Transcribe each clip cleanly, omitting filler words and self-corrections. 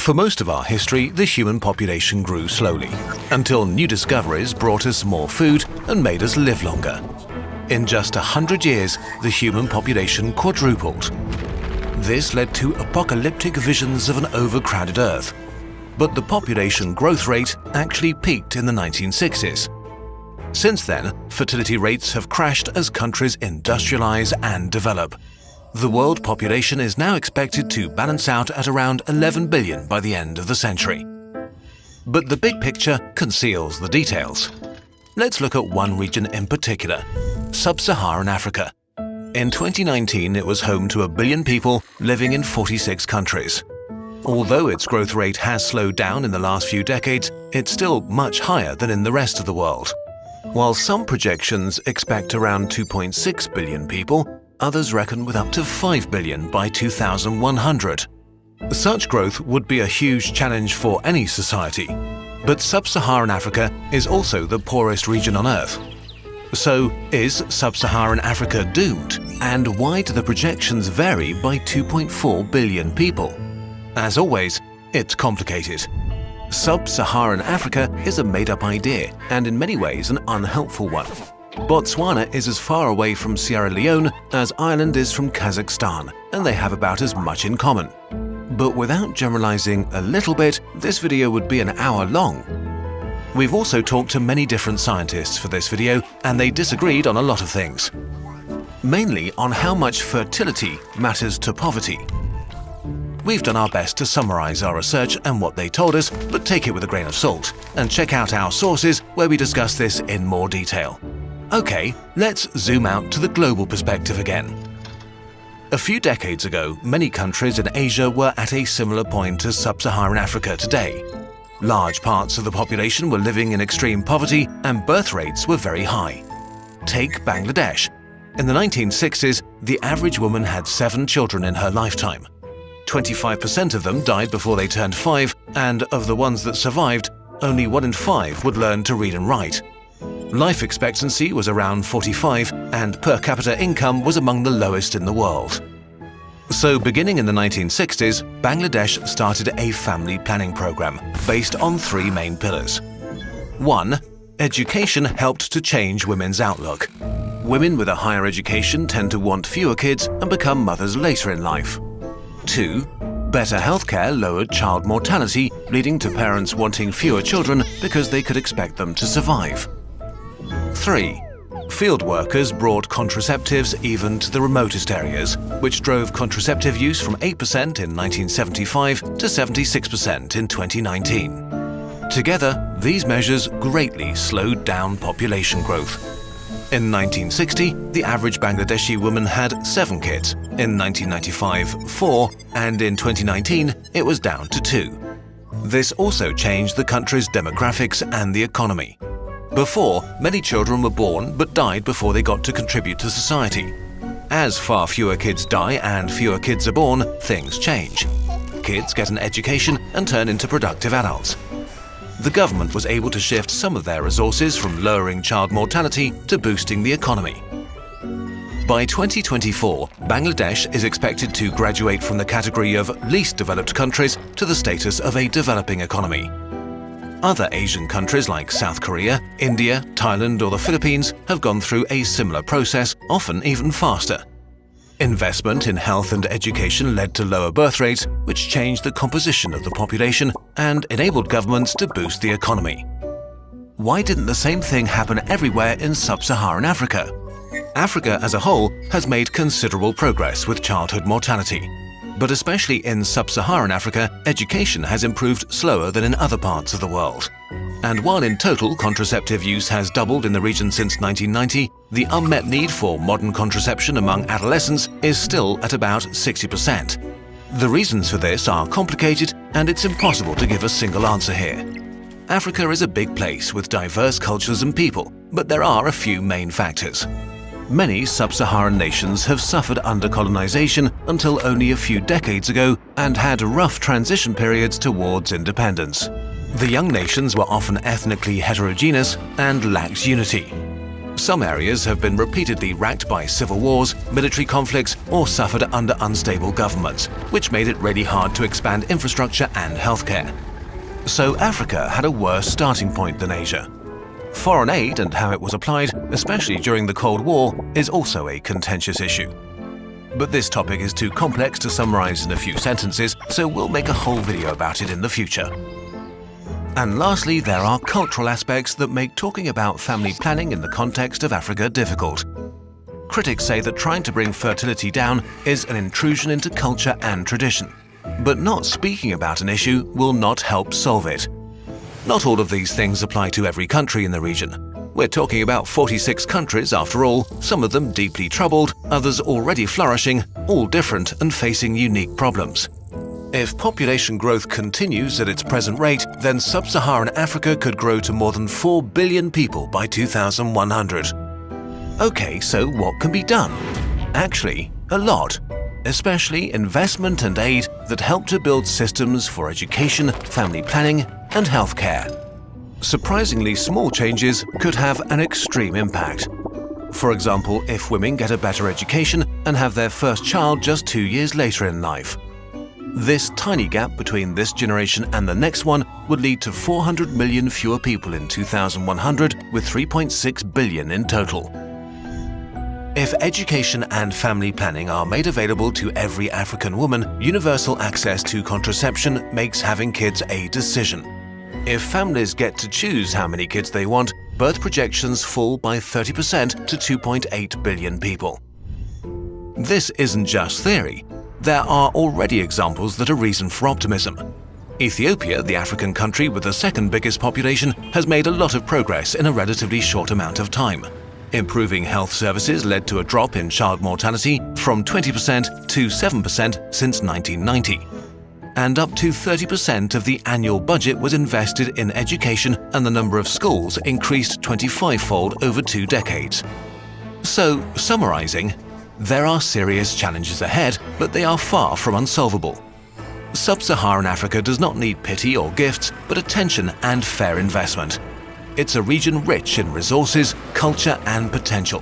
For most of our history, the human population grew slowly, until new discoveries brought us more food and made us live longer. In just 100 years, the human population quadrupled. This led to apocalyptic visions of an overcrowded Earth. But the population growth rate actually peaked in the 1960s. Since then, fertility rates have crashed as countries industrialize and develop. The world population is now expected to balance out at around 11 billion by the end of the century. But the big picture conceals the details. Let's look at one region in particular, Sub-Saharan Africa. In 2019, it was home to 1 billion people living in 46 countries. Although its growth rate has slowed down in the last few decades, it's still much higher than in the rest of the world. While some projections expect around 2.6 billion people, others reckon with up to 5 billion by 2100. Such growth would be a huge challenge for any society. But Sub-Saharan Africa is also the poorest region on Earth. So, is Sub-Saharan Africa doomed? And why do the projections vary by 2.4 billion people? As always, it's complicated. Sub-Saharan Africa is a made-up idea and in many ways an unhelpful one. Botswana is as far away from Sierra Leone as Ireland is from Kazakhstan, and they have about as much in common. But without generalizing a little bit, this video would be an hour long. We've also talked to many different scientists for this video, and they disagreed on a lot of things. Mainly on how much fertility matters to poverty. We've done our best to summarize our research and what they told us, but take it with a grain of salt, and check out our sources where we discuss this in more detail. Okay, let's zoom out to the global perspective again. A few decades ago, many countries in Asia were at a similar point as Sub-Saharan Africa today. Large parts of the population were living in extreme poverty and birth rates were very high. Take Bangladesh. In the 1960s, the average woman had 7 children in her lifetime. 25% of them died before they turned 5, and of the ones that survived, only 1 in 5 would learn to read and write. Life expectancy was around 45, and per capita income was among the lowest in the world. So beginning in the 1960s, Bangladesh started a family planning program based on 3 main pillars. 1. Education helped to change women's outlook. Women with a higher education tend to want fewer kids and become mothers later in life. 2. Better healthcare lowered child mortality, leading to parents wanting fewer children because they could expect them to survive. 3. Field workers brought contraceptives even to the remotest areas, which drove contraceptive use from 8% in 1975 to 76% in 2019. Together, these measures greatly slowed down population growth. In 1960, the average Bangladeshi woman had 7 kids, in 1995, 4, and in 2019, it was down to 2. This also changed the country's demographics and the economy. Before, many children were born but died before they got to contribute to society. As far fewer kids die and fewer kids are born, things change. Kids get an education and turn into productive adults. The government was able to shift some of their resources from lowering child mortality to boosting the economy. By 2024, Bangladesh is expected to graduate from the category of least developed countries to the status of a developing economy. Other Asian countries like South Korea, India, Thailand or the Philippines have gone through a similar process, often even faster. Investment in health and education led to lower birth rates, which changed the composition of the population and enabled governments to boost the economy. Why didn't the same thing happen everywhere in Sub-Saharan Africa? Africa as a whole has made considerable progress with childhood mortality. But especially in Sub-Saharan Africa, education has improved slower than in other parts of the world. And while in total contraceptive use has doubled in the region since 1990, the unmet need for modern contraception among adolescents is still at about 60%. The reasons for this are complicated, and it's impossible to give a single answer here. Africa is a big place with diverse cultures and people, but there are a few main factors. Many sub-Saharan nations have suffered under colonization until only a few decades ago and had rough transition periods towards independence. The young nations were often ethnically heterogeneous and lacked unity. Some areas have been repeatedly racked by civil wars, military conflicts, or suffered under unstable governments, which made it really hard to expand infrastructure and healthcare. So Africa had a worse starting point than Asia. Foreign aid and how it was applied, especially during the Cold War, is also a contentious issue. But this topic is too complex to summarize in a few sentences, so we'll make a whole video about it in the future. And lastly, there are cultural aspects that make talking about family planning in the context of Africa difficult. Critics say that trying to bring fertility down is an intrusion into culture and tradition. But not speaking about an issue will not help solve it. Not all of these things apply to every country in the region. We're talking about 46 countries after all, some of them deeply troubled, others already flourishing, all different and facing unique problems. If population growth continues at its present rate, then sub-Saharan Africa could grow to more than 4 billion people by 2100. Okay, so what can be done? Actually, a lot. Especially investment and aid that help to build systems for education, family planning, and healthcare. Surprisingly small changes could have an extreme impact. For example, if women get a better education and have their first child just 2 years later in life. This tiny gap between this generation and the next one would lead to 400 million fewer people in 2100, with 3.6 billion in total. If education and family planning are made available to every African woman, universal access to contraception makes having kids a decision. If families get to choose how many kids they want, birth projections fall by 30% to 2.8 billion people. This isn't just theory. There are already examples that are reason for optimism. Ethiopia, the African country with the second biggest population, has made a lot of progress in a relatively short amount of time. Improving health services led to a drop in child mortality from 20% to 7% since 1990. And up to 30% of the annual budget was invested in education, and the number of schools increased 25-fold over 2 decades. So, summarizing, there are serious challenges ahead, but they are far from unsolvable. Sub-Saharan Africa does not need pity or gifts, but attention and fair investment. It's a region rich in resources, culture, and potential.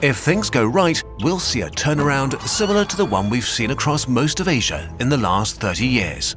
If things go right, we'll see a turnaround similar to the one we've seen across most of Asia in the last 30 years.